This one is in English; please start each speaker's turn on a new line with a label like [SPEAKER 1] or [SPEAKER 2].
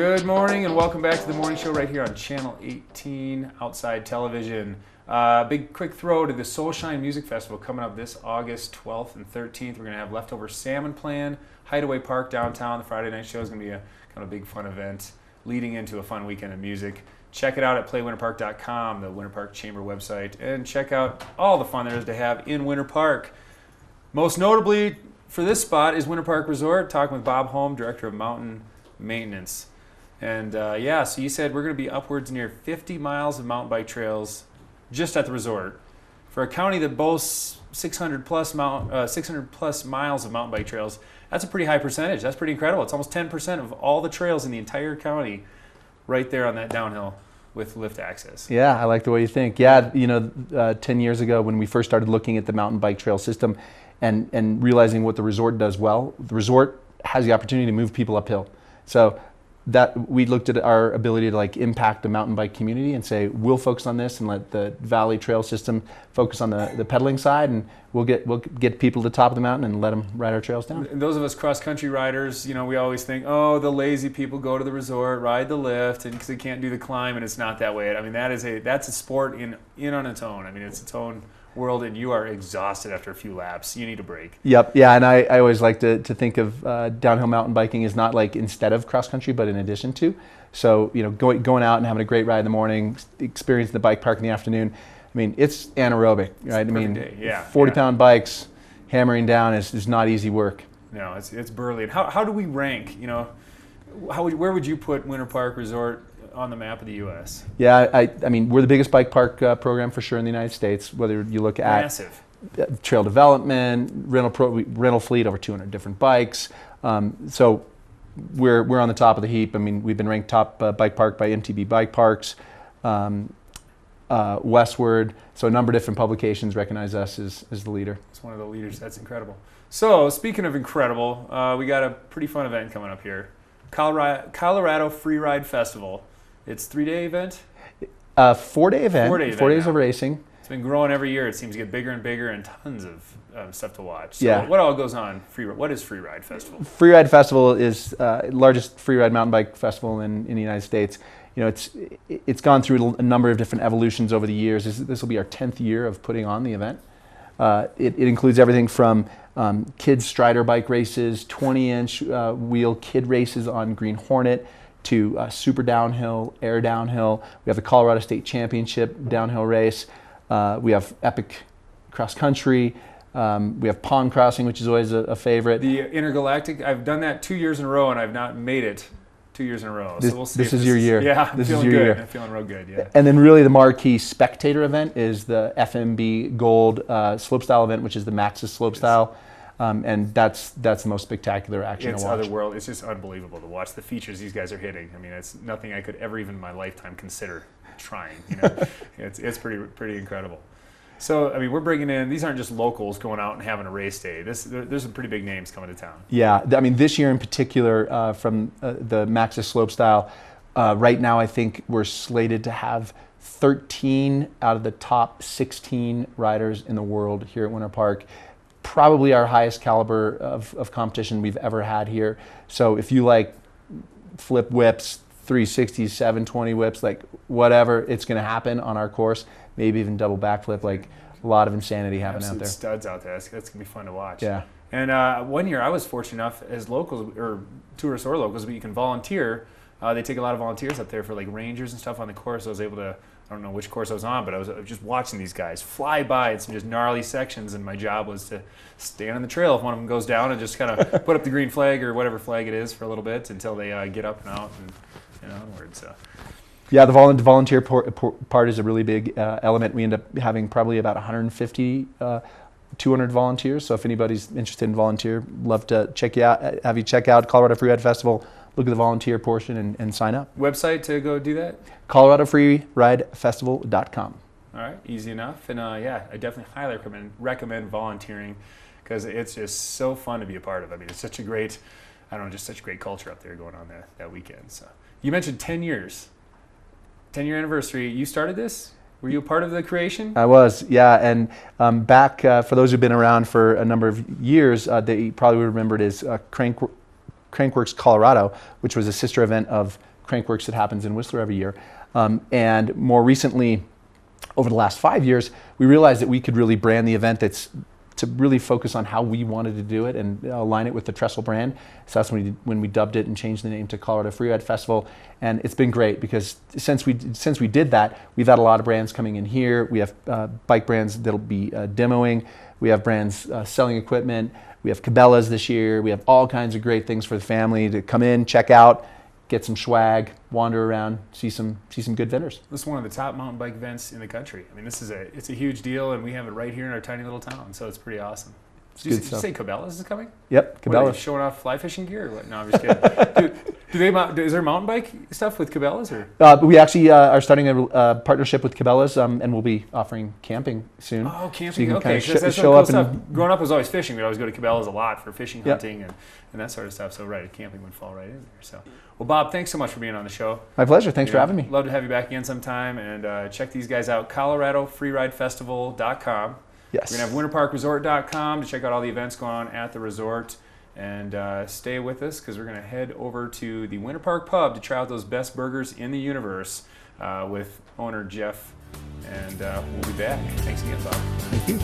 [SPEAKER 1] Good morning and welcome back to the morning show right here on Channel 18 Outside Television. Big quick throw to the Soulshine Music Festival coming up this August 12th and 13th. We're going to have leftover salmon plan, Hideaway Park downtown. The Friday night show is going to be a kind of big fun event leading into a fun weekend of music. Check it out at playwinterpark.com, the Winter Park Chamber website, and check out all the fun there is to have in Winter Park. Most notably for this spot is Winter Park Resort, talking with Bob Holme, Director of Mountain Maintenance. And so you said we're going to be upwards near 50 miles of mountain bike trails just at the resort. For a county that boasts 600 plus miles of mountain bike trails, that's a pretty high percentage. That's pretty incredible. It's almost 10% of all the trails in the entire county right there on that downhill with lift access.
[SPEAKER 2] Yeah, I like the way you think. Yeah, 10 years ago when we first started looking at the mountain bike trail system and realizing what the resort does well, the resort has the opportunity to move people uphill. So that we looked at our ability to impact the mountain bike community and say we'll focus on this and let the Valley Trail system focus on the pedaling side, and we'll get people to the top of the mountain and let them ride our trails down.
[SPEAKER 1] And those of us cross country riders, we always think, oh, the lazy people go to the resort, ride the lift, and because they can't do the climb, and it's not that way. I mean, that's a sport in on its own. I mean, it's its own world, and you are exhausted after a few laps. You need a break.
[SPEAKER 2] Yep. Yeah, and I always like to think of downhill mountain biking as not like instead of cross country, but in addition to. So going out and having a great ride in the morning, experiencing the bike park in the afternoon. I mean, it's anaerobic, right?
[SPEAKER 1] It's a perfect day. Yeah.
[SPEAKER 2] 40-pound bikes hammering down is not easy work.
[SPEAKER 1] No, it's burly. And how do we rank? Where would you put Winter Park Resort on the map of the U.S.?
[SPEAKER 2] Yeah, I mean, we're the biggest bike park program for sure in the United States. Whether you look at
[SPEAKER 1] massive
[SPEAKER 2] trail development, rental fleet, over 200 different bikes. So we're on the top of the heap. I mean, we've been ranked top bike park by MTB Bike Parks, Westward. So a number of different publications recognize us as the leader.
[SPEAKER 1] It's one of the leaders. That's incredible. So speaking of incredible, we got a pretty fun event coming up here. Colorado Freeride Festival. It's a 3-day event?
[SPEAKER 2] 4-day event. 4 days of racing.
[SPEAKER 1] It's been growing every year. It seems to get bigger and bigger and tons of stuff to watch. So
[SPEAKER 2] yeah.
[SPEAKER 1] What all goes on? What is Freeride Festival?
[SPEAKER 2] Freeride Festival is the largest freeride mountain bike festival in the United States. It's gone through a number of different evolutions over the years. This will be our 10th year of putting on the event. It includes everything from kids strider bike races, 20-inch wheel kid races on Green Hornet, to super downhill, air downhill. We have the Colorado State Championship downhill race. We have epic cross country. We have pond crossing, which is always a favorite.
[SPEAKER 1] The intergalactic, I've done that 2 years in a row, and I've not made it 2 years in a row. So we'll see.
[SPEAKER 2] This is your year.
[SPEAKER 1] Yeah,
[SPEAKER 2] this
[SPEAKER 1] feeling
[SPEAKER 2] is your
[SPEAKER 1] good.
[SPEAKER 2] year.
[SPEAKER 1] I'm feeling real good. Yeah.
[SPEAKER 2] And then really the marquee spectator event is the FMB Gold slopestyle event, which is the Maxxis slopestyle. And that's the most spectacular action to watch.
[SPEAKER 1] Otherworld. It's just unbelievable to watch the features these guys are hitting. I mean, it's nothing I could ever even in my lifetime consider trying. It's pretty incredible. So, I mean, we're bringing in, these aren't just locals going out and having a race day. There's some pretty big names coming to town.
[SPEAKER 2] Yeah, I mean, this year in particular, from the Maxxis slopestyle, right now I think we're slated to have 13 out of the top 16 riders in the world here at Winter Park. Probably our highest caliber of competition we've ever had here. So if you like flip whips, 360s, 720 whips, like whatever, it's going to happen on our course. Maybe even double backflip, like a lot of insanity happening out there.
[SPEAKER 1] Studs out there. That's going to be fun to watch.
[SPEAKER 2] Yeah.
[SPEAKER 1] And one year I was fortunate enough, as locals or tourists or locals, but you can volunteer. They take a lot of volunteers up there for like rangers and stuff on the course. I was able to, I don't know which course I was on, but I was just watching these guys fly by in some just gnarly sections, and my job was to stand on the trail if one of them goes down and just kind of put up the green flag or whatever flag it is for a little bit until they get up and out and onward. So.
[SPEAKER 2] Yeah, the volunteer part is a really big element. We end up having probably about 150, 200 volunteers. So if anybody's interested in volunteer, love to have you check out Colorado Freeride Festival. Look at the volunteer portion and sign up.
[SPEAKER 1] Website to go do that?
[SPEAKER 2] ColoradoFreeRideFestival.com.
[SPEAKER 1] All right, easy enough. And I definitely highly recommend volunteering because it's just so fun to be a part of. I mean, it's such a great, just such a great culture up there going on that weekend. So you mentioned 10 years. 10-year anniversary. You started this? Were you a part of the creation?
[SPEAKER 2] I was, yeah. And back, for those who've been around for a number of years, they probably would remember it as Crankworks Colorado, which was a sister event of Crankworks that happens in Whistler every year. And more recently, over the last 5 years, we realized that we could really brand the event to really focus on how we wanted to do it and align it with the Trestle brand. So that's when we dubbed it and changed the name to Colorado Freeride Festival. And it's been great because since we did that, we've had a lot of brands coming in here. We have bike brands that'll be demoing. We have brands selling equipment. We have Cabela's this year. We have all kinds of great things for the family to come in, check out, get some swag, wander around, see some good vendors.
[SPEAKER 1] This is one of the top mountain bike events in the country. I mean, it's a huge deal, and we have it right here in our tiny little town, so it's pretty awesome. Did you say Cabela's is coming?
[SPEAKER 2] Yep, Cabela's.
[SPEAKER 1] What, are they showing off fly fishing gear or what? No, I'm just kidding. Is there mountain bike stuff with Cabela's? Or?
[SPEAKER 2] We actually are starting a partnership with Cabela's, and we'll be offering camping soon.
[SPEAKER 1] Oh, camping.
[SPEAKER 2] So you can
[SPEAKER 1] okay,
[SPEAKER 2] kind of
[SPEAKER 1] show up. Stuff. Growing up was always fishing. We'd always go to Cabela's a lot for fishing,
[SPEAKER 2] yep.
[SPEAKER 1] hunting, and that sort of stuff. So camping would fall right in there. So, well, Bob, thanks so much for being on the show.
[SPEAKER 2] My pleasure. Thanks for having me.
[SPEAKER 1] Love to have you back again sometime. And check these guys out, ColoradoFreeRideFestival.com.
[SPEAKER 2] Yes.
[SPEAKER 1] We're going to have WinterParkResort.com to check out all the events going on at the resort. And stay with us because we're going to head over to the Winter Park Pub to try out those best burgers in the universe with owner Jeff. And we'll be back. Thanks again, Bob.
[SPEAKER 2] Thank you.